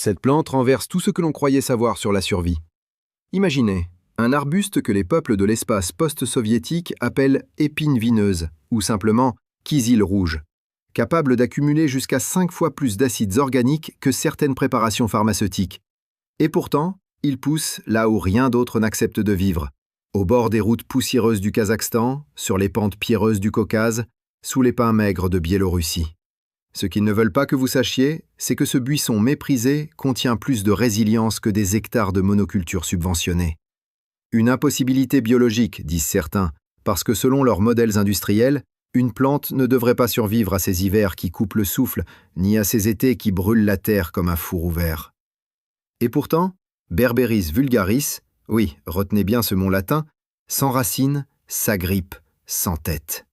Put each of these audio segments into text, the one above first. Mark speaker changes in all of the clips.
Speaker 1: Cette plante renverse tout ce que l'on croyait savoir sur la survie. Imaginez, un arbuste que les peuples de l'espace post-soviétique appellent épine vineuse, ou simplement kysil rouge, capable d'accumuler jusqu'à 5 fois plus d'acides organiques que certaines préparations pharmaceutiques. Et pourtant, il pousse là où rien d'autre n'accepte de vivre, au bord des routes poussiéreuses du Kazakhstan, sur les pentes pierreuses du Caucase, sous les pins maigres de Biélorussie. Ce qu'ils ne veulent pas que vous sachiez, c'est que ce buisson méprisé contient plus de résilience que des hectares de monoculture subventionnés. Une impossibilité biologique, disent certains, parce que selon leurs modèles industriels, une plante ne devrait pas survivre à ces hivers qui coupent le souffle, ni à ces étés qui brûlent la terre comme un four ouvert. Et pourtant, Berberis vulgaris, oui, retenez bien ce mot latin, sans racines, s'agrippe, sans tête.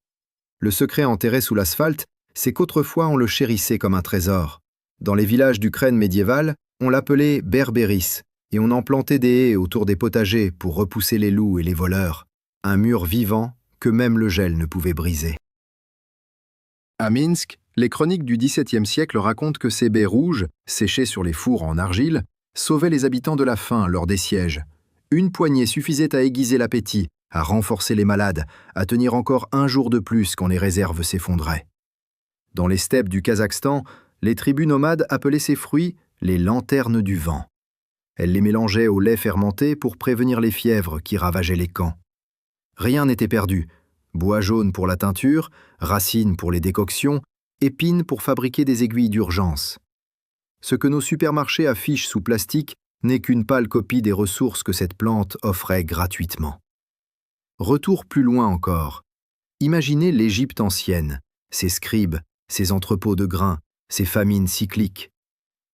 Speaker 1: Le secret enterré sous l'asphalte, c'est qu'autrefois on le chérissait comme un trésor. Dans les villages d'Ukraine médiévale, on l'appelait Berberis, et on en plantait des haies autour des potagers pour repousser les loups et les voleurs. Un mur vivant que même le gel ne pouvait briser. À Minsk, les chroniques du XVIIe siècle racontent que ces baies rouges, séchées sur les fours en argile, sauvaient les habitants de la faim lors des sièges. Une poignée suffisait à aiguiser l'appétit, à renforcer les malades, à tenir encore un jour de plus quand les réserves s'effondraient. Dans les steppes du Kazakhstan, les tribus nomades appelaient ces fruits les lanternes du vent. Elles les mélangeaient au lait fermenté pour prévenir les fièvres qui ravageaient les camps. Rien n'était perdu. Bois jaune pour la teinture, racines pour les décoctions, épines pour fabriquer des aiguilles d'urgence. Ce que nos supermarchés affichent sous plastique n'est qu'une pâle copie des ressources que cette plante offrait gratuitement. Retour plus loin encore. Imaginez l'Égypte ancienne, ses scribes, ses entrepôts de grains, ses famines cycliques.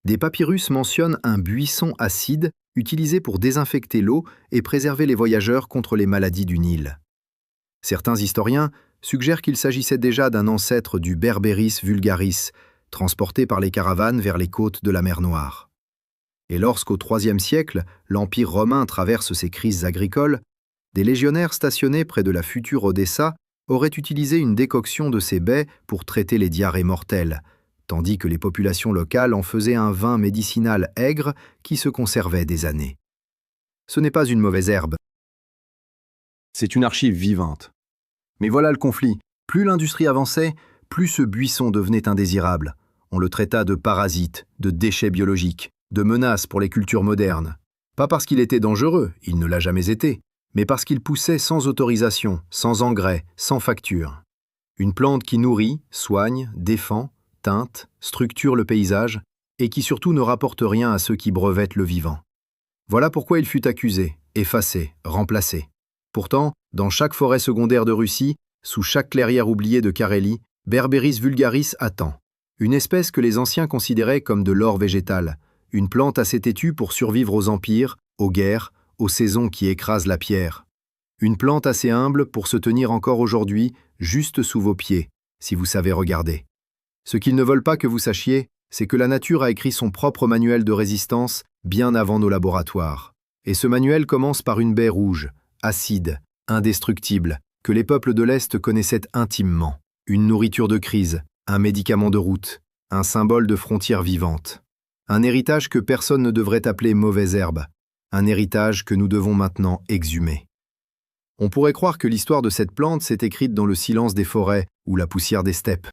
Speaker 1: Des papyrus mentionnent un buisson acide utilisé pour désinfecter l'eau et préserver les voyageurs contre les maladies du Nil. Certains historiens suggèrent qu'il s'agissait déjà d'un ancêtre du Berberis vulgaris, transporté par les caravanes vers les côtes de la mer Noire. Et lorsqu'au IIIe siècle, l'Empire romain traverse ses crises agricoles, des légionnaires stationnés près de la future Odessa auraient utilisé une décoction de ces baies pour traiter les diarrhées mortelles, tandis que les populations locales en faisaient un vin médicinal aigre qui se conservait des années. Ce n'est pas une mauvaise herbe. C'est une archive vivante. Mais voilà le conflit. Plus l'industrie avançait, plus ce buisson devenait indésirable. On le traita de parasite, de déchet biologique, de menace pour les cultures modernes. Pas parce qu'il était dangereux, il ne l'a jamais été, mais parce qu'il poussait sans autorisation, sans engrais, sans facture. Une plante qui nourrit, soigne, défend, teinte, structure le paysage, et qui surtout ne rapporte rien à ceux qui brevettent le vivant. Voilà pourquoi il fut accusé, effacé, remplacé. Pourtant, dans chaque forêt secondaire de Russie, sous chaque clairière oubliée de Carélie, Berberis vulgaris attend. Une espèce que les anciens considéraient comme de l'or végétal, une plante assez têtue pour survivre aux empires, aux guerres, aux saisons qui écrasent la pierre. Une plante assez humble pour se tenir encore aujourd'hui, juste sous vos pieds, si vous savez regarder. Ce qu'ils ne veulent pas que vous sachiez, c'est que la nature a écrit son propre manuel de résistance bien avant nos laboratoires. Et ce manuel commence par une baie rouge, acide, indestructible, que les peuples de l'Est connaissaient intimement. Une nourriture de crise, un médicament de route, un symbole de frontière vivante. Un héritage que personne ne devrait appeler mauvaise herbe. Un héritage que nous devons maintenant exhumer. On pourrait croire que l'histoire de cette plante s'est écrite dans le silence des forêts ou la poussière des steppes.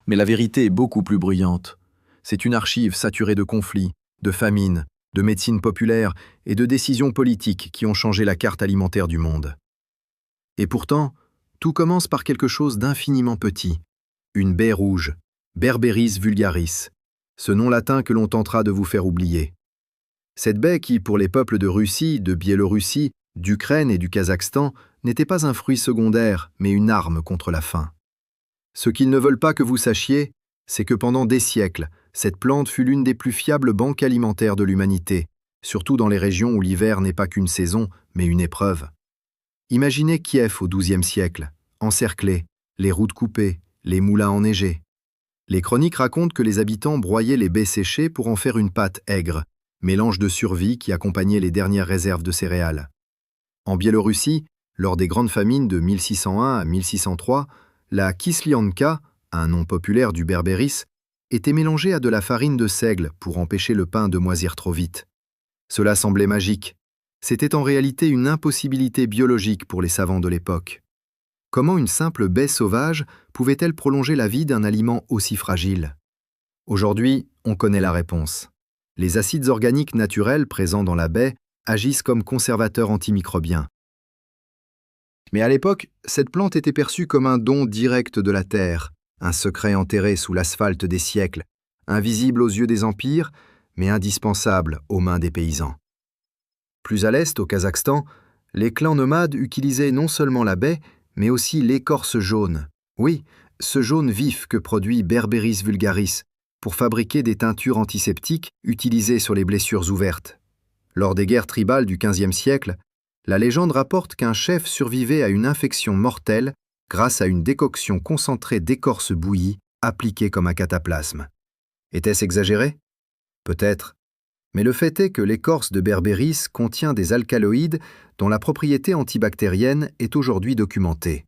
Speaker 1: Mais la vérité est beaucoup plus bruyante. C'est une archive saturée de conflits, de famines, de médecine populaire et de décisions politiques qui ont changé la carte alimentaire du monde. Et pourtant, tout commence par quelque chose d'infiniment petit. Une baie rouge, Berberis vulgaris, ce nom latin que l'on tentera de vous faire oublier. Cette baie qui, pour les peuples de Russie, de Biélorussie, d'Ukraine et du Kazakhstan, n'était pas un fruit secondaire, mais une arme contre la faim. Ce qu'ils ne veulent pas que vous sachiez, c'est que pendant des siècles, cette plante fut l'une des plus fiables banques alimentaires de l'humanité, surtout dans les régions où l'hiver n'est pas qu'une saison, mais une épreuve. Imaginez Kiev au XIIe siècle, encerclé, les routes coupées, les moulins enneigés. Les chroniques racontent que les habitants broyaient les baies séchées pour en faire une pâte aigre, mélange de survie qui accompagnait les dernières réserves de céréales. En Biélorussie, lors des grandes famines de 1601 à 1603, la Kislianka, un nom populaire du Berberis, était mélangée à de la farine de seigle pour empêcher le pain de moisir trop vite. Cela semblait magique. C'était en réalité une impossibilité biologique pour les savants de l'époque. Comment une simple baie sauvage pouvait-elle prolonger la vie d'un aliment aussi fragile? Aujourd'hui, on connaît la réponse. Les acides organiques naturels présents dans la baie agissent comme conservateurs antimicrobiens. Mais à l'époque, cette plante était perçue comme un don direct de la terre, un secret enterré sous l'asphalte des siècles, invisible aux yeux des empires, mais indispensable aux mains des paysans. Plus à l'est, au Kazakhstan, les clans nomades utilisaient non seulement la baie, mais aussi l'écorce jaune. Oui, ce jaune vif que produit Berberis vulgaris, pour fabriquer des teintures antiseptiques utilisées sur les blessures ouvertes. Lors des guerres tribales du XVe siècle, la légende rapporte qu'un chef survivait à une infection mortelle grâce à une décoction concentrée d'écorce bouillie appliquée comme un cataplasme. Était-ce exagéré? Peut-être. Mais le fait est que l'écorce de Berberis contient des alcaloïdes dont la propriété antibactérienne est aujourd'hui documentée.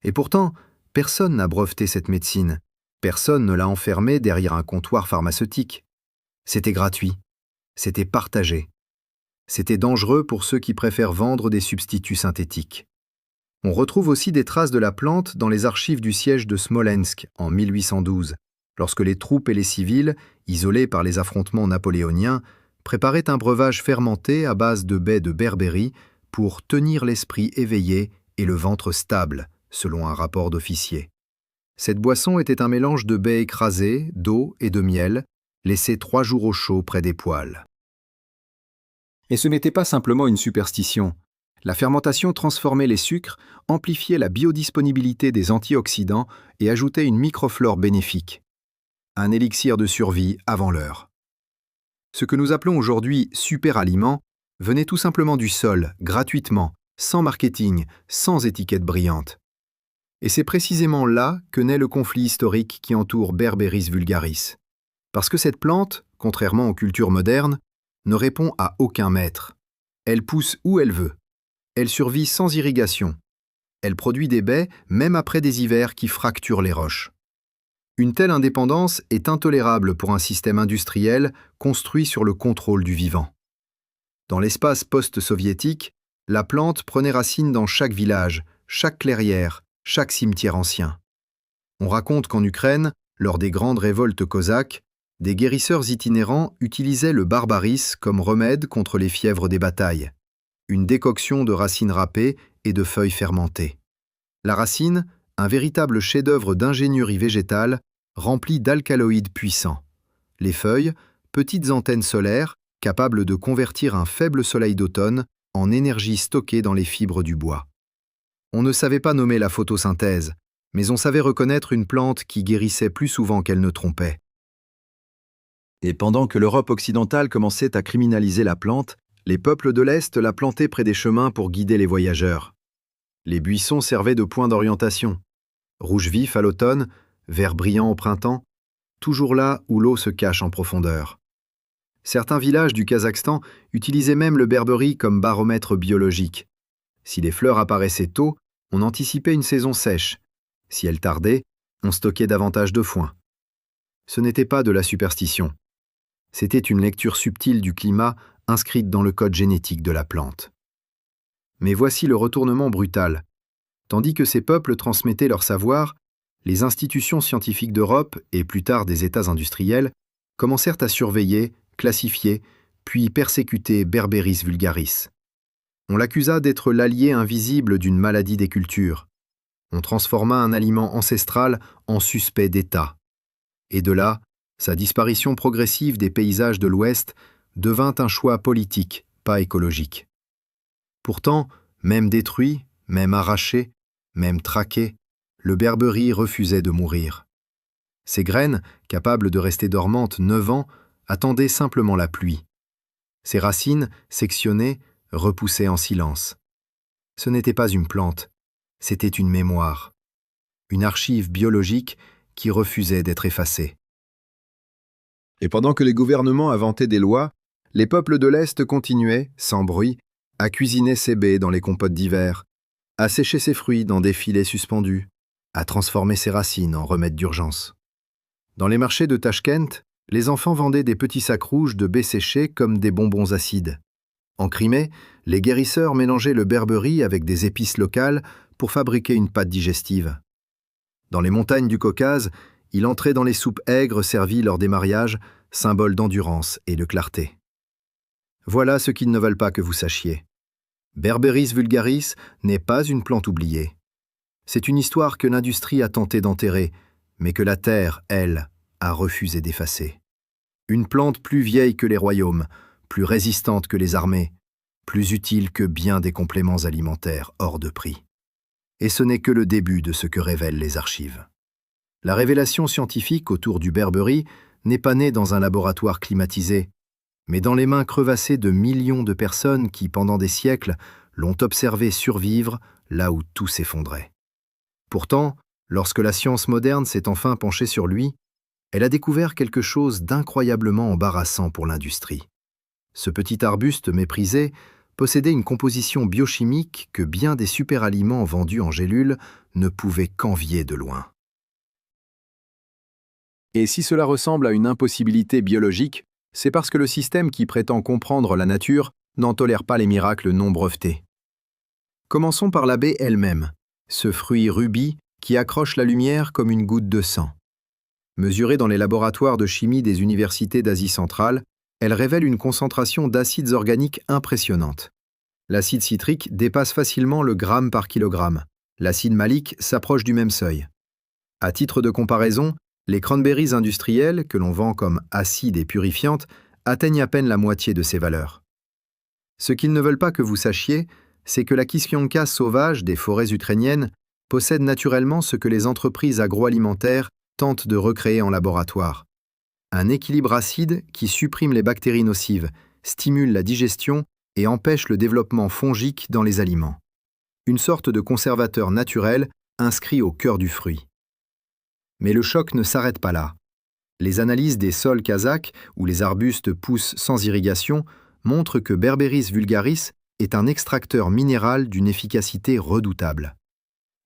Speaker 1: Et pourtant, personne n'a breveté cette médecine. Personne ne l'a enfermée derrière un comptoir pharmaceutique. C'était gratuit. C'était partagé. C'était dangereux pour ceux qui préfèrent vendre des substituts synthétiques. On retrouve aussi des traces de la plante dans les archives du siège de Smolensk en 1812, lorsque les troupes et les civils, isolés par les affrontements napoléoniens, préparaient un breuvage fermenté à base de baies de Berbérie pour tenir l'esprit éveillé et le ventre stable, selon un rapport d'officier. Cette boisson était un mélange de baies écrasées, d'eau et de miel, laissé 3 jours au chaud près des poêles. Et ce n'était pas simplement une superstition. La fermentation transformait les sucres, amplifiait la biodisponibilité des antioxydants et ajoutait une microflore bénéfique. Un élixir de survie avant l'heure. Ce que nous appelons aujourd'hui super-aliment venait tout simplement du sol, gratuitement, sans marketing, sans étiquette brillante. Et c'est précisément là que naît le conflit historique qui entoure Berberis vulgaris. Parce que cette plante, contrairement aux cultures modernes, ne répond à aucun maître. Elle pousse où elle veut. Elle survit sans irrigation. Elle produit des baies même après des hivers qui fracturent les roches. Une telle indépendance est intolérable pour un système industriel construit sur le contrôle du vivant. Dans l'espace post-soviétique, la plante prenait racine dans chaque village, chaque clairière, chaque cimetière ancien. On raconte qu'en Ukraine, lors des grandes révoltes cosaques, des guérisseurs itinérants utilisaient le barbaris comme remède contre les fièvres des batailles, une décoction de racines râpées et de feuilles fermentées. La racine, un véritable chef-d'œuvre d'ingénierie végétale, rempli d'alcaloïdes puissants. Les feuilles, petites antennes solaires, capables de convertir un faible soleil d'automne en énergie stockée dans les fibres du bois. On ne savait pas nommer la photosynthèse, mais on savait reconnaître une plante qui guérissait plus souvent qu'elle ne trompait. Et pendant que l'Europe occidentale commençait à criminaliser la plante, les peuples de l'Est la plantaient près des chemins pour guider les voyageurs. Les buissons servaient de point d'orientation. Rouge vif à l'automne, vert brillant au printemps, toujours là où l'eau se cache en profondeur. Certains villages du Kazakhstan utilisaient même le berberi comme baromètre biologique. Si les fleurs apparaissaient tôt, on anticipait une saison sèche. Si elles tardaient, on stockait davantage de foin. Ce n'était pas de la superstition. C'était une lecture subtile du climat inscrite dans le code génétique de la plante. Mais voici le retournement brutal. Tandis que ces peuples transmettaient leur savoir, les institutions scientifiques d'Europe et plus tard des États industriels commencèrent à surveiller, classifier, puis persécuter Berberis vulgaris. On l'accusa d'être l'allié invisible d'une maladie des cultures. On transforma un aliment ancestral en suspect d'État. Et de là, sa disparition progressive des paysages de l'Ouest devint un choix politique, pas écologique. Pourtant, même détruit, même arraché, même traqué, le berberi refusait de mourir. Ses graines, capables de rester dormantes 9 ans, attendaient simplement la pluie. Ses racines, sectionnées, repoussaient en silence. Ce n'était pas une plante, c'était une mémoire, une archive biologique qui refusait d'être effacée. Et pendant que les gouvernements inventaient des lois, les peuples de l'Est continuaient, sans bruit, à cuisiner ses baies dans les compotes d'hiver, à sécher ses fruits dans des filets suspendus, à transformer ses racines en remèdes d'urgence. Dans les marchés de Tachkent, les enfants vendaient des petits sacs rouges de baies séchées comme des bonbons acides. En Crimée, les guérisseurs mélangeaient le berberi avec des épices locales pour fabriquer une pâte digestive. Dans les montagnes du Caucase, il entrait dans les soupes aigres servies lors des mariages, symbole d'endurance et de clarté. Voilà ce qu'ils ne veulent pas que vous sachiez. Berberis vulgaris n'est pas une plante oubliée. C'est une histoire que l'industrie a tenté d'enterrer, mais que la terre, elle, a refusé d'effacer. Une plante plus vieille que les royaumes, plus résistante que les armées, plus utile que bien des compléments alimentaires hors de prix. Et ce n'est que le début de ce que révèlent les archives. La révélation scientifique autour du berberi n'est pas née dans un laboratoire climatisé, mais dans les mains crevassées de millions de personnes qui, pendant des siècles, l'ont observé survivre là où tout s'effondrait. Pourtant, lorsque la science moderne s'est enfin penchée sur lui, elle a découvert quelque chose d'incroyablement embarrassant pour l'industrie. Ce petit arbuste méprisé possédait une composition biochimique que bien des superaliments vendus en gélules ne pouvaient qu'envier de loin. Et si cela ressemble à une impossibilité biologique, c'est parce que le système qui prétend comprendre la nature n'en tolère pas les miracles non brevetés. Commençons par la baie elle-même, ce fruit rubis qui accroche la lumière comme une goutte de sang. Mesurée dans les laboratoires de chimie des universités d'Asie centrale, elle révèle une concentration d'acides organiques impressionnante. L'acide citrique dépasse facilement le gramme par kilogramme. L'acide malique s'approche du même seuil. À titre de comparaison, les cranberries industrielles, que l'on vend comme acides et purifiantes, atteignent à peine la moitié de ces valeurs. Ce qu'ils ne veulent pas que vous sachiez, c'est que la kisyonka sauvage des forêts ukrainiennes possède naturellement ce que les entreprises agroalimentaires tentent de recréer en laboratoire. Un équilibre acide qui supprime les bactéries nocives, stimule la digestion et empêche le développement fongique dans les aliments. Une sorte de conservateur naturel inscrit au cœur du fruit. Mais le choc ne s'arrête pas là. Les analyses des sols kazakhs, où les arbustes poussent sans irrigation, montrent que Berberis vulgaris est un extracteur minéral d'une efficacité redoutable.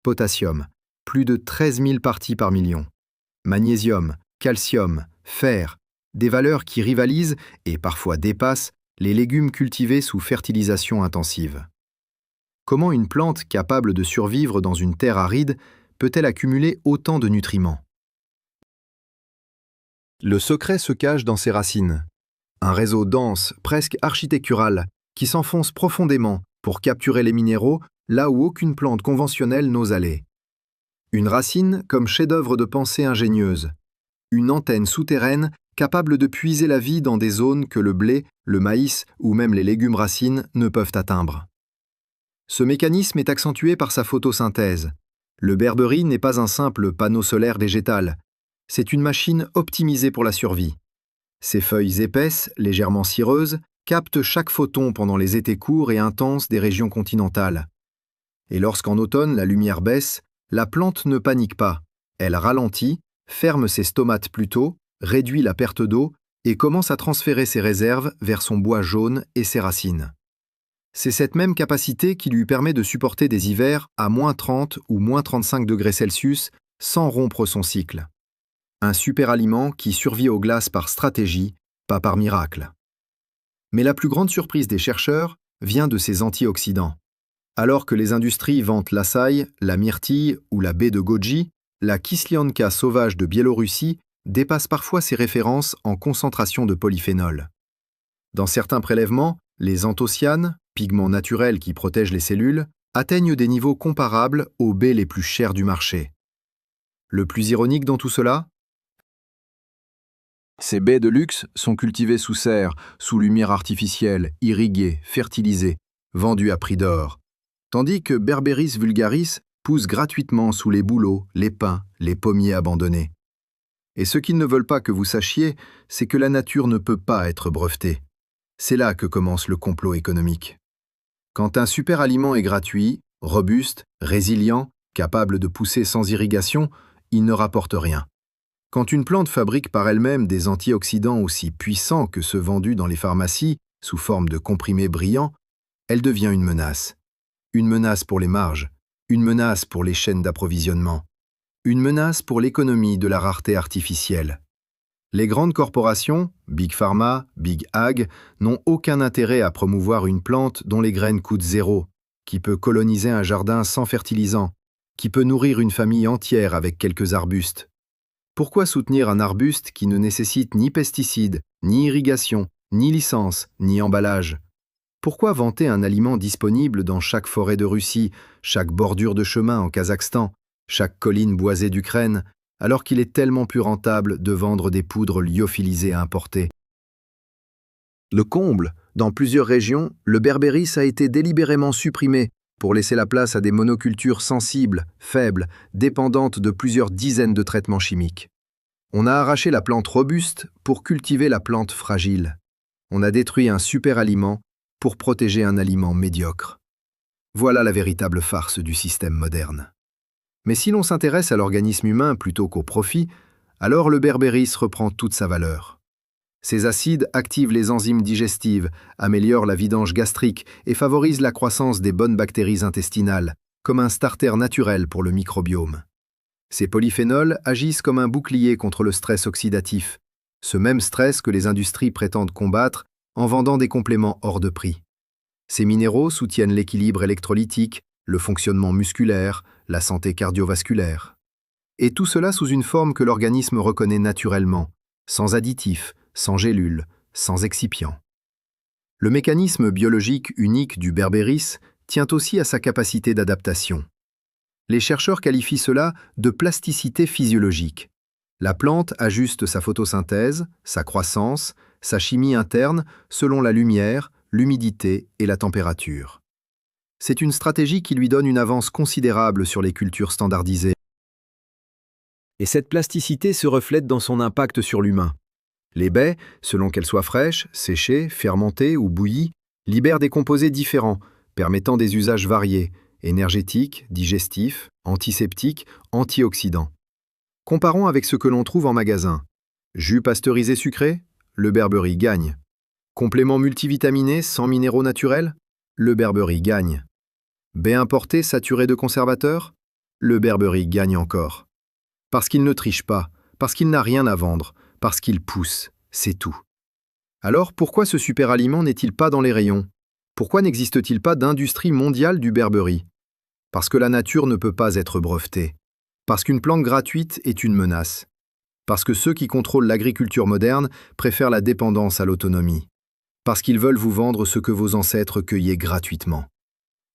Speaker 1: Potassium, plus de 13 000 parties par million. Magnésium, calcium, fer, des valeurs qui rivalisent et parfois dépassent les légumes cultivés sous fertilisation intensive. Comment une plante capable de survivre dans une terre aride peut-elle accumuler autant de nutriments? Le secret se cache dans ses racines. Un réseau dense, presque architectural, qui s'enfonce profondément pour capturer les minéraux là où aucune plante conventionnelle n'ose aller. Une racine comme chef-d'œuvre de pensée ingénieuse. Une antenne souterraine capable de puiser la vie dans des zones que le blé, le maïs ou même les légumes racines ne peuvent atteindre. Ce mécanisme est accentué par sa photosynthèse. Le berberi n'est pas un simple panneau solaire végétal. C'est une machine optimisée pour la survie. Ses feuilles épaisses, légèrement cireuses, captent chaque photon pendant les étés courts et intenses des régions continentales. Et lorsqu'en automne la lumière baisse, la plante ne panique pas. Elle ralentit, ferme ses stomates plus tôt, réduit la perte d'eau et commence à transférer ses réserves vers son bois jaune et ses racines. C'est cette même capacité qui lui permet de supporter des hivers à moins 30 ou moins 35 degrés Celsius sans rompre son cycle. Un super-aliment qui survit aux glaces par stratégie, pas par miracle. Mais la plus grande surprise des chercheurs vient de ces antioxydants. Alors que les industries vantent l'açaï, la myrtille ou la baie de goji, la kislyanka sauvage de Biélorussie dépasse parfois ses références en concentration de polyphénol. Dans certains prélèvements, les anthocyanes, pigments naturels qui protègent les cellules, atteignent des niveaux comparables aux baies les plus chères du marché. Le plus ironique dans tout cela? Ces baies de luxe sont cultivées sous serre, sous lumière artificielle, irriguées, fertilisées, vendues à prix d'or, tandis que Berberis vulgaris pousse gratuitement sous les bouleaux, les pins, les pommiers abandonnés. Et ce qu'ils ne veulent pas que vous sachiez, c'est que la nature ne peut pas être brevetée. C'est là que commence le complot économique. Quand un super-aliment est gratuit, robuste, résilient, capable de pousser sans irrigation, il ne rapporte rien. Quand une plante fabrique par elle-même des antioxydants aussi puissants que ceux vendus dans les pharmacies sous forme de comprimés brillants, elle devient une menace. Une menace pour les marges, une menace pour les chaînes d'approvisionnement. Une menace pour l'économie de la rareté artificielle. Les grandes corporations, Big Pharma, Big Ag, n'ont aucun intérêt à promouvoir une plante dont les graines coûtent zéro, qui peut coloniser un jardin sans fertilisant, qui peut nourrir une famille entière avec quelques arbustes. Pourquoi soutenir un arbuste qui ne nécessite ni pesticides, ni irrigation, ni licence, ni emballage? Pourquoi vanter un aliment disponible dans chaque forêt de Russie, chaque bordure de chemin en Kazakhstan, chaque colline boisée d'Ukraine, alors qu'il est tellement plus rentable de vendre des poudres lyophilisées importées? Le comble, dans plusieurs régions, le berbéris a été délibérément supprimé pour laisser la place à des monocultures sensibles, faibles, dépendantes de plusieurs dizaines de traitements chimiques. On a arraché la plante robuste pour cultiver la plante fragile. On a détruit un super aliment pour protéger un aliment médiocre. Voilà la véritable farce du système moderne. Mais si l'on s'intéresse à l'organisme humain plutôt qu'au profit, alors le berbéris reprend toute sa valeur. Ces acides activent les enzymes digestives, améliorent la vidange gastrique et favorisent la croissance des bonnes bactéries intestinales, comme un starter naturel pour le microbiome. Ces polyphénols agissent comme un bouclier contre le stress oxydatif, ce même stress que les industries prétendent combattre en vendant des compléments hors de prix. Ces minéraux soutiennent l'équilibre électrolytique, le fonctionnement musculaire, la santé cardiovasculaire. Et tout cela sous une forme que l'organisme reconnaît naturellement, sans additifs, sans gélules, sans excipients. Le mécanisme biologique unique du berbéris tient aussi à sa capacité d'adaptation. Les chercheurs qualifient cela de plasticité physiologique. La plante ajuste sa photosynthèse, sa croissance, sa chimie interne selon la lumière, l'humidité et la température. C'est une stratégie qui lui donne une avance considérable sur les cultures standardisées. Et cette plasticité se reflète dans son impact sur l'humain. Les baies, selon qu'elles soient fraîches, séchées, fermentées ou bouillies, libèrent des composés différents, permettant des usages variés, énergétiques, digestifs, antiseptiques, antioxydants. Comparons avec ce que l'on trouve en magasin. Jus pasteurisé sucré, le berbéris gagne. Compléments multivitaminés sans minéraux naturels, le berbéris gagne. Baies importées saturées de conservateurs, le berbéris gagne encore. Parce qu'il ne triche pas, parce qu'il n'a rien à vendre, parce qu'il pousse, c'est tout. Alors pourquoi ce super aliment n'est-il pas dans les rayons? Pourquoi n'existe-t-il pas d'industrie mondiale du berbéris? Parce que la nature ne peut pas être brevetée. Parce qu'une plante gratuite est une menace. Parce que ceux qui contrôlent l'agriculture moderne préfèrent la dépendance à l'autonomie. Parce qu'ils veulent vous vendre ce que vos ancêtres cueillaient gratuitement.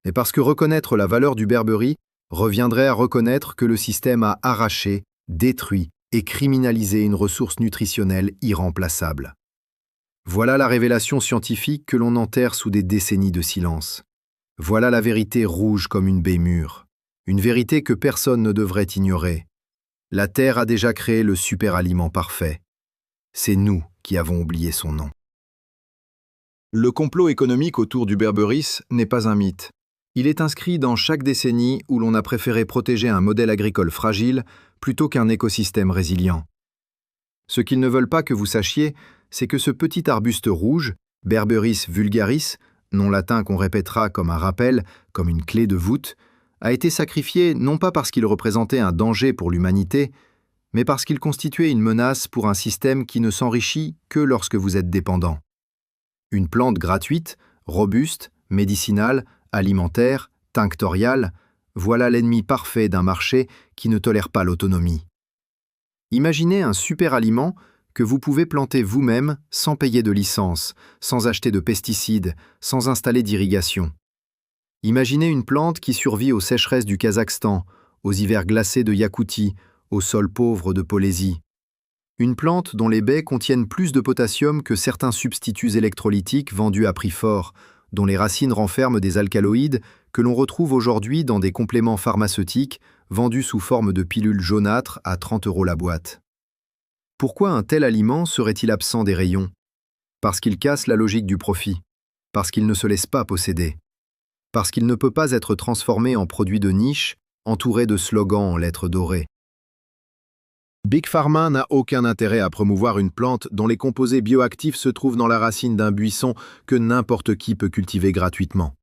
Speaker 1: Et parce que reconnaître la valeur du berbéris reviendrait à reconnaître que le système a arraché, détruit et criminalisé une ressource nutritionnelle irremplaçable. Voilà la révélation scientifique que l'on enterre sous des décennies de silence. Voilà la vérité rouge comme une baie mûre. Une vérité que personne ne devrait ignorer. La Terre a déjà créé le super-aliment parfait. C'est nous qui avons oublié son nom. Le complot économique autour du berbéris n'est pas un mythe. Il est inscrit dans chaque décennie où l'on a préféré protéger un modèle agricole fragile plutôt qu'un écosystème résilient. Ce qu'ils ne veulent pas que vous sachiez, c'est que ce petit arbuste rouge, Berberis vulgaris, nom latin qu'on répétera comme un rappel, comme une clé de voûte, a été sacrifié non pas parce qu'il représentait un danger pour l'humanité, mais parce qu'il constituait une menace pour un système qui ne s'enrichit que lorsque vous êtes dépendant. Une plante gratuite, robuste, médicinale, alimentaire, tinctoriale, voilà l'ennemi parfait d'un marché qui ne tolère pas l'autonomie. Imaginez un super aliment que vous pouvez planter vous-même sans payer de licence, sans acheter de pesticides, sans installer d'irrigation. Imaginez une plante qui survit aux sécheresses du Kazakhstan, aux hivers glacés de Yakoutie, aux sols pauvres de Polésie. Une plante dont les baies contiennent plus de potassium que certains substituts électrolytiques vendus à prix fort, dont les racines renferment des alcaloïdes que l'on retrouve aujourd'hui dans des compléments pharmaceutiques vendus sous forme de pilules jaunâtres à 30 € la boîte. Pourquoi un tel aliment serait-il absent des rayons? Parce qu'il casse la logique du profit, parce qu'il ne se laisse pas posséder, parce qu'il ne peut pas être transformé en produit de niche, entouré de slogans en lettres dorées. Big Pharma n'a aucun intérêt à promouvoir une plante dont les composés bioactifs se trouvent dans la racine d'un buisson que n'importe qui peut cultiver gratuitement.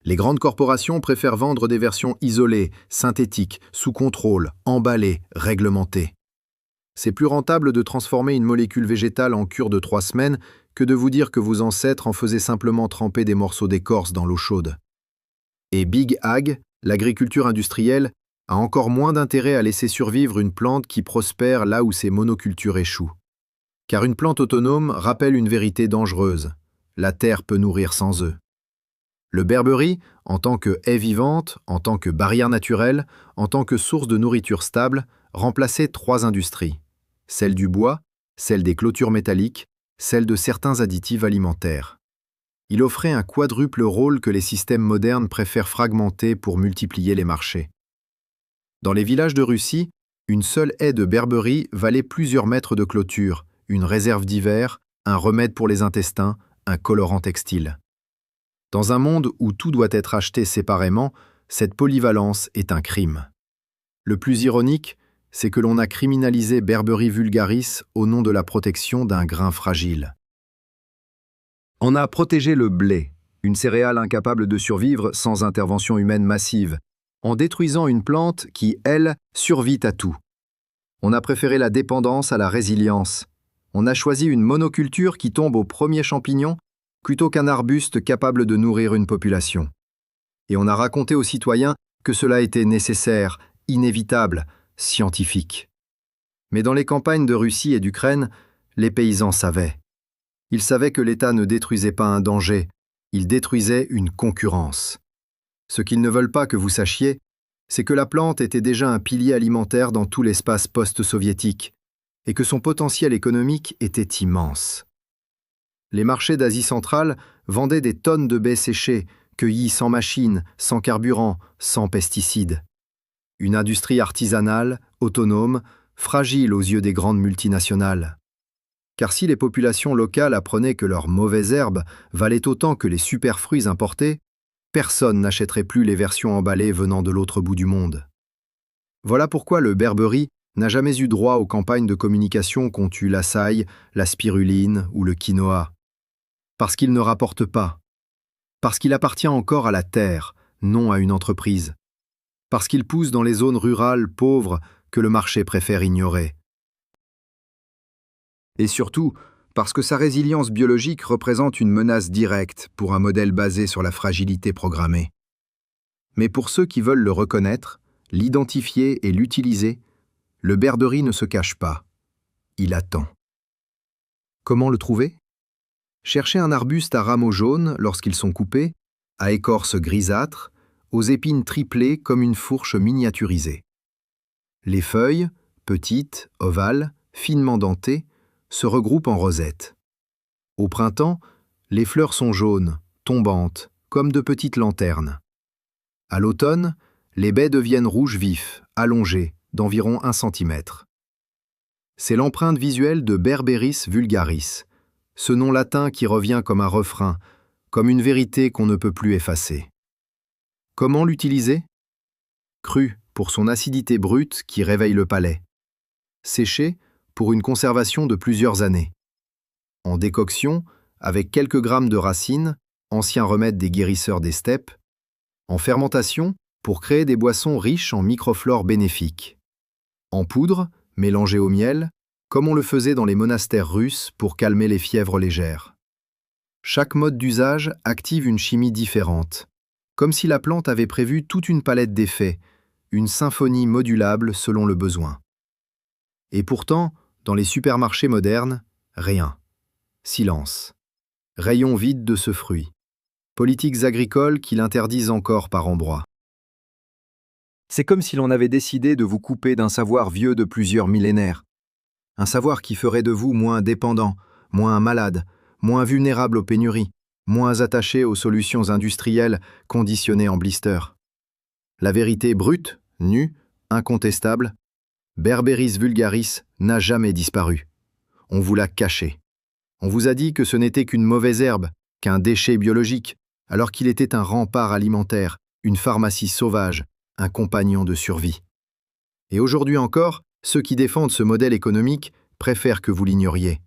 Speaker 1: Les grandes corporations préfèrent vendre des versions isolées, synthétiques, sous contrôle, emballées, réglementées. C'est plus rentable de transformer une molécule végétale en cure de 3 semaines que de vous dire que vos ancêtres en faisaient simplement tremper des morceaux d'écorce dans l'eau chaude. Et Big Ag, l'agriculture industrielle, a encore moins d'intérêt à laisser survivre une plante qui prospère là où ses monocultures échouent. Car une plante autonome rappelle une vérité dangereuse. La terre peut nourrir sans eux. Le berberis, en tant que haie vivante, en tant que barrière naturelle, en tant que source de nourriture stable, remplaçait 3 industries. Celle du bois, celle des clôtures métalliques, celle de certains additifs alimentaires. Il offrait un quadruple rôle que les systèmes modernes préfèrent fragmenter pour multiplier les marchés. Dans les villages de Russie, une seule haie de berberis valait plusieurs mètres de clôture, une réserve d'hiver, un remède pour les intestins, un colorant textile. Dans un monde où tout doit être acheté séparément, cette polyvalence est un crime. Le plus ironique, c'est que l'on a criminalisé Berberis vulgaris au nom de la protection d'un grain fragile. On a protégé le blé, une céréale incapable de survivre sans intervention humaine massive, en détruisant une plante qui, elle, survit à tout. On a préféré la dépendance à la résilience. On a choisi une monoculture qui tombe au premier champignon plutôt qu'un arbuste capable de nourrir une population. Et on a raconté aux citoyens que cela était nécessaire, inévitable, scientifique. Mais dans les campagnes de Russie et d'Ukraine, les paysans savaient. Ils savaient que l'État ne détruisait pas un danger, il détruisait une concurrence. Ce qu'ils ne veulent pas que vous sachiez, c'est que la plante était déjà un pilier alimentaire dans tout l'espace post-soviétique et que son potentiel économique était immense. Les marchés d'Asie centrale vendaient des tonnes de baies séchées, cueillies sans machines, sans carburant, sans pesticides. Une industrie artisanale, autonome, fragile aux yeux des grandes multinationales. Car si les populations locales apprenaient que leurs mauvaises herbes valaient autant que les superfruits importés, personne n'achèterait plus les versions emballées venant de l'autre bout du monde. Voilà pourquoi le berberis n'a jamais eu droit aux campagnes de communication qu'ont eu l'açaï, la spiruline ou le quinoa. Parce qu'il ne rapporte pas. Parce qu'il appartient encore à la terre, non à une entreprise. Parce qu'il pousse dans les zones rurales pauvres que le marché préfère ignorer. Et surtout, parce que sa résilience biologique représente une menace directe pour un modèle basé sur la fragilité programmée. Mais pour ceux qui veulent le reconnaître, l'identifier et l'utiliser, le berberis ne se cache pas. Il attend. Comment le trouver? Cherchez un arbuste à rameaux jaunes lorsqu'ils sont coupés, à écorce grisâtre, aux épines triplées comme une fourche miniaturisée. Les feuilles, petites, ovales, finement dentées, se regroupent en rosettes. Au printemps, les fleurs sont jaunes, tombantes, comme de petites lanternes. À l'automne, les baies deviennent rouge vif, allongées, d'environ 1 cm. C'est l'empreinte visuelle de Berberis vulgaris, ce nom latin qui revient comme un refrain, comme une vérité qu'on ne peut plus effacer. Comment l'utiliser? Cru, pour son acidité brute qui réveille le palais. Séché, pour une conservation de plusieurs années. En décoction, avec quelques grammes de racines, ancien remède des guérisseurs des steppes. En fermentation, pour créer des boissons riches en microflore bénéfiques. En poudre, mélangée au miel, comme on le faisait dans les monastères russes pour calmer les fièvres légères. Chaque mode d'usage active une chimie différente, comme si la plante avait prévu toute une palette d'effets, une symphonie modulable selon le besoin. Et pourtant, dans les supermarchés modernes, rien. Silence. Rayon vide de ce fruit. Politiques agricoles qui l'interdisent encore par endroits. C'est comme si l'on avait décidé de vous couper d'un savoir vieux de plusieurs millénaires. Un savoir qui ferait de vous moins dépendant, moins malade, moins vulnérable aux pénuries, moins attaché aux solutions industrielles conditionnées en blister. La vérité brute, nue, incontestable, Berberis vulgaris n'a jamais disparu. On vous l'a caché. On vous a dit que ce n'était qu'une mauvaise herbe, qu'un déchet biologique, alors qu'il était un rempart alimentaire, une pharmacie sauvage, un compagnon de survie. Et aujourd'hui encore, ceux qui défendent ce modèle économique préfèrent que vous l'ignoriez.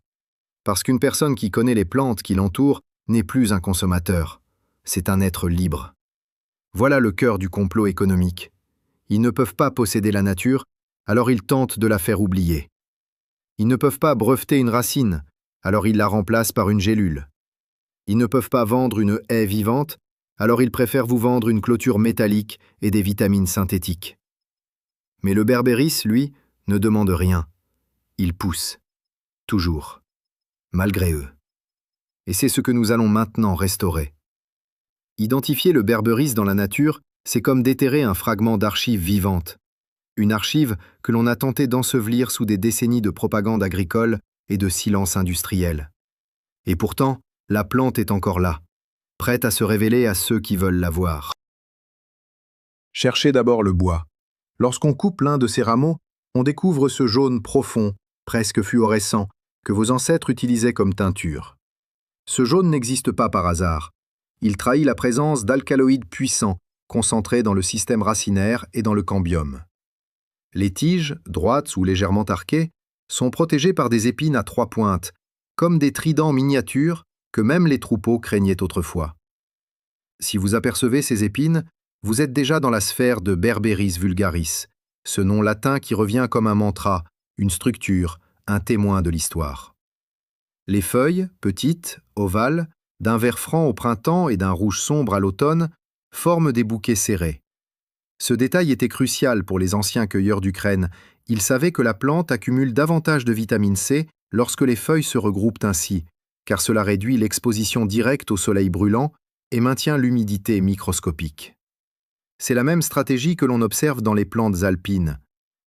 Speaker 1: Parce qu'une personne qui connaît les plantes qui l'entourent n'est plus un consommateur, c'est un être libre. Voilà le cœur du complot économique. Ils ne peuvent pas posséder la nature, alors ils tentent de la faire oublier. Ils ne peuvent pas breveter une racine, alors ils la remplacent par une gélule. Ils ne peuvent pas vendre une haie vivante, alors ils préfèrent vous vendre une clôture métallique et des vitamines synthétiques. Mais le berbéris, lui, ne demande rien. Il pousse. Toujours. Malgré eux. Et c'est ce que nous allons maintenant restaurer. Identifier le berbéris dans la nature, c'est comme déterrer un fragment d'archive vivante. Une archive que l'on a tenté d'ensevelir sous des décennies de propagande agricole et de silence industriel. Et pourtant, la plante est encore là, prête à se révéler à ceux qui veulent la voir. Cherchez d'abord le bois. Lorsqu'on coupe l'un de ses rameaux, on découvre ce jaune profond, presque fluorescent, que vos ancêtres utilisaient comme teinture. Ce jaune n'existe pas par hasard. Il trahit la présence d'alcaloïdes puissants, concentrés dans le système racinaire et dans le cambium. Les tiges, droites ou légèrement arquées, sont protégées par des épines à 3 pointes, comme des tridents miniatures que même les troupeaux craignaient autrefois. Si vous apercevez ces épines, vous êtes déjà dans la sphère de Berberis vulgaris, ce nom latin qui revient comme un mantra, une structure, un témoin de l'histoire. Les feuilles, petites, ovales, d'un vert franc au printemps et d'un rouge sombre à l'automne, forment des bouquets serrés. Ce détail était crucial pour les anciens cueilleurs d'Ukraine. Ils savaient que la plante accumule davantage de vitamine C lorsque les feuilles se regroupent ainsi, car cela réduit l'exposition directe au soleil brûlant et maintient l'humidité microscopique. C'est la même stratégie que l'on observe dans les plantes alpines,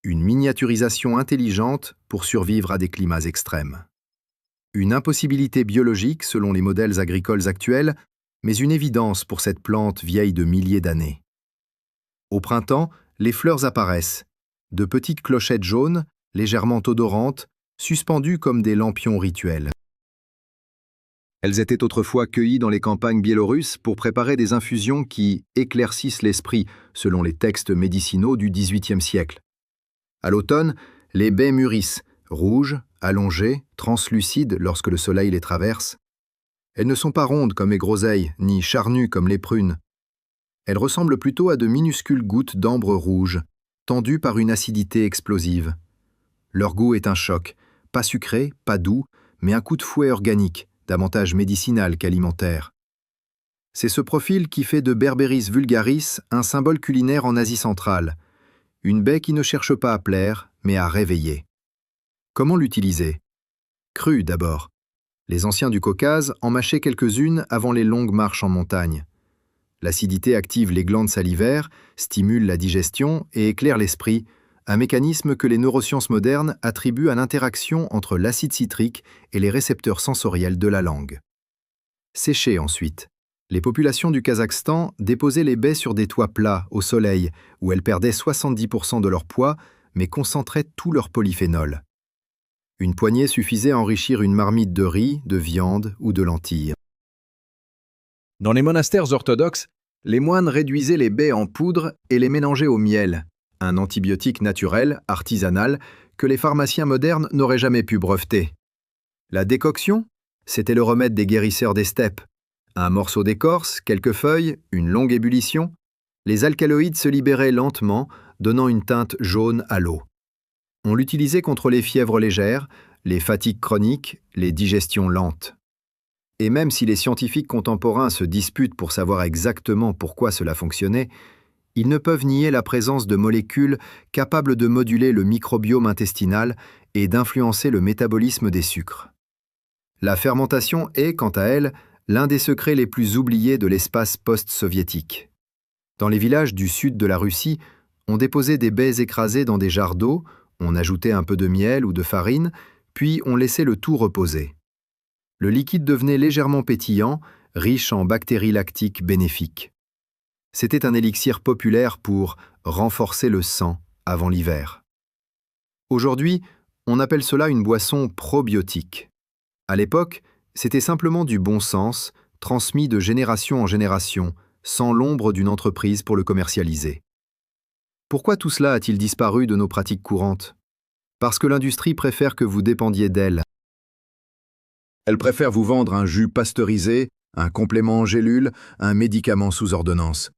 Speaker 1: une miniaturisation intelligente pour survivre à des climats extrêmes. Une impossibilité biologique selon les modèles agricoles actuels, mais une évidence pour cette plante vieille de milliers d'années. Au printemps, les fleurs apparaissent, de petites clochettes jaunes, légèrement odorantes, suspendues comme des lampions rituels. Elles étaient autrefois cueillies dans les campagnes biélorusses pour préparer des infusions qui éclaircissent l'esprit, selon les textes médicinaux du XVIIIe siècle. À l'automne, les baies mûrissent, rouges, allongées, translucides lorsque le soleil les traverse. Elles ne sont pas rondes comme les groseilles, ni charnues comme les prunes. Elles ressemblent plutôt à de minuscules gouttes d'ambre rouge, tendues par une acidité explosive. Leur goût est un choc, pas sucré, pas doux, mais un coup de fouet organique, davantage médicinal qu'alimentaire. C'est ce profil qui fait de Berberis vulgaris un symbole culinaire en Asie centrale, une baie qui ne cherche pas à plaire, mais à réveiller. Comment l'utiliser? Crue d'abord. Les anciens du Caucase en mâchaient quelques-unes avant les longues marches en montagne. L'acidité active les glandes salivaires, stimule la digestion et éclaire l'esprit, un mécanisme que les neurosciences modernes attribuent à l'interaction entre l'acide citrique et les récepteurs sensoriels de la langue. Séchées ensuite. Les populations du Kazakhstan déposaient les baies sur des toits plats, au soleil, où elles perdaient 70% de leur poids, mais concentraient tout leur polyphénol. Une poignée suffisait à enrichir une marmite de riz, de viande ou de lentilles. Dans les monastères orthodoxes, les moines réduisaient les baies en poudre et les mélangeaient au miel, un antibiotique naturel, artisanal, que les pharmaciens modernes n'auraient jamais pu breveter. La décoction, c'était le remède des guérisseurs des steppes. Un morceau d'écorce, quelques feuilles, une longue ébullition, les alcaloïdes se libéraient lentement, donnant une teinte jaune à l'eau. On l'utilisait contre les fièvres légères, les fatigues chroniques, les digestions lentes. Et même si les scientifiques contemporains se disputent pour savoir exactement pourquoi cela fonctionnait, ils ne peuvent nier la présence de molécules capables de moduler le microbiome intestinal et d'influencer le métabolisme des sucres. La fermentation est, quant à elle, l'un des secrets les plus oubliés de l'espace post-soviétique. Dans les villages du sud de la Russie, on déposait des baies écrasées dans des jarres d'eau, on ajoutait un peu de miel ou de farine, puis on laissait le tout reposer. Le liquide devenait légèrement pétillant, riche en bactéries lactiques bénéfiques. C'était un élixir populaire pour renforcer le sang avant l'hiver. Aujourd'hui, on appelle cela une boisson probiotique. À l'époque, c'était simplement du bon sens, transmis de génération en génération, sans l'ombre d'une entreprise pour le commercialiser. Pourquoi tout cela a-t-il disparu de nos pratiques courantes? Parce que l'industrie préfère que vous dépendiez d'elle. Elle préfère vous vendre un jus pasteurisé, un complément en gélule, un médicament sous ordonnance.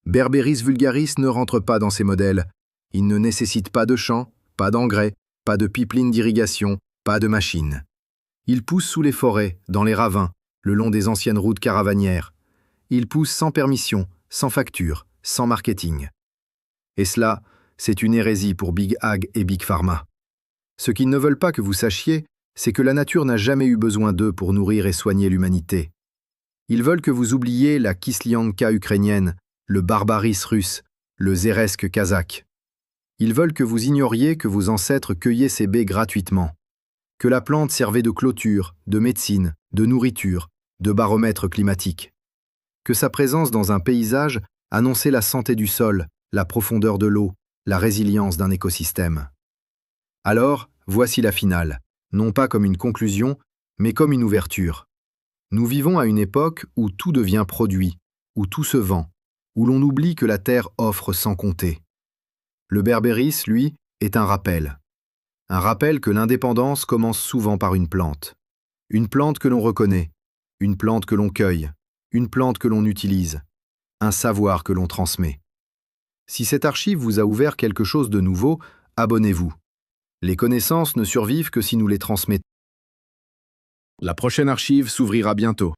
Speaker 1: Berberis vulgaris ne rentre pas dans ces modèles. Il ne nécessite pas de champs, pas d'engrais, pas de pipeline d'irrigation, pas de machines. Il pousse sous les forêts, dans les ravins, le long des anciennes routes caravanières. Il pousse sans permission, sans facture, sans marketing. Et cela, c'est une hérésie pour Big Ag et Big Pharma. Ce qu'ils ne veulent pas que vous sachiez, c'est que la nature n'a jamais eu besoin d'eux pour nourrir et soigner l'humanité. Ils veulent que vous oubliez la Kislianka ukrainienne, le barbaris russe, le zeresk kazakh. Ils veulent que vous ignoriez que vos ancêtres cueillaient ces baies gratuitement, que la plante servait de clôture, de médecine, de nourriture, de baromètre climatique, que sa présence dans un paysage annonçait la santé du sol, la profondeur de l'eau, la résilience d'un écosystème. Alors, voici la finale, non pas comme une conclusion, mais comme une ouverture. Nous vivons à une époque où tout devient produit, où tout se vend, où l'on oublie que la terre offre sans compter. Le berberis, lui, est un rappel. Un rappel que l'indépendance commence souvent par une plante. Une plante que l'on reconnaît, une plante que l'on cueille, une plante que l'on utilise, un savoir que l'on transmet. Si cette archive vous a ouvert quelque chose de nouveau, abonnez-vous. Les connaissances ne survivent que si nous les transmettons. La prochaine archive s'ouvrira bientôt.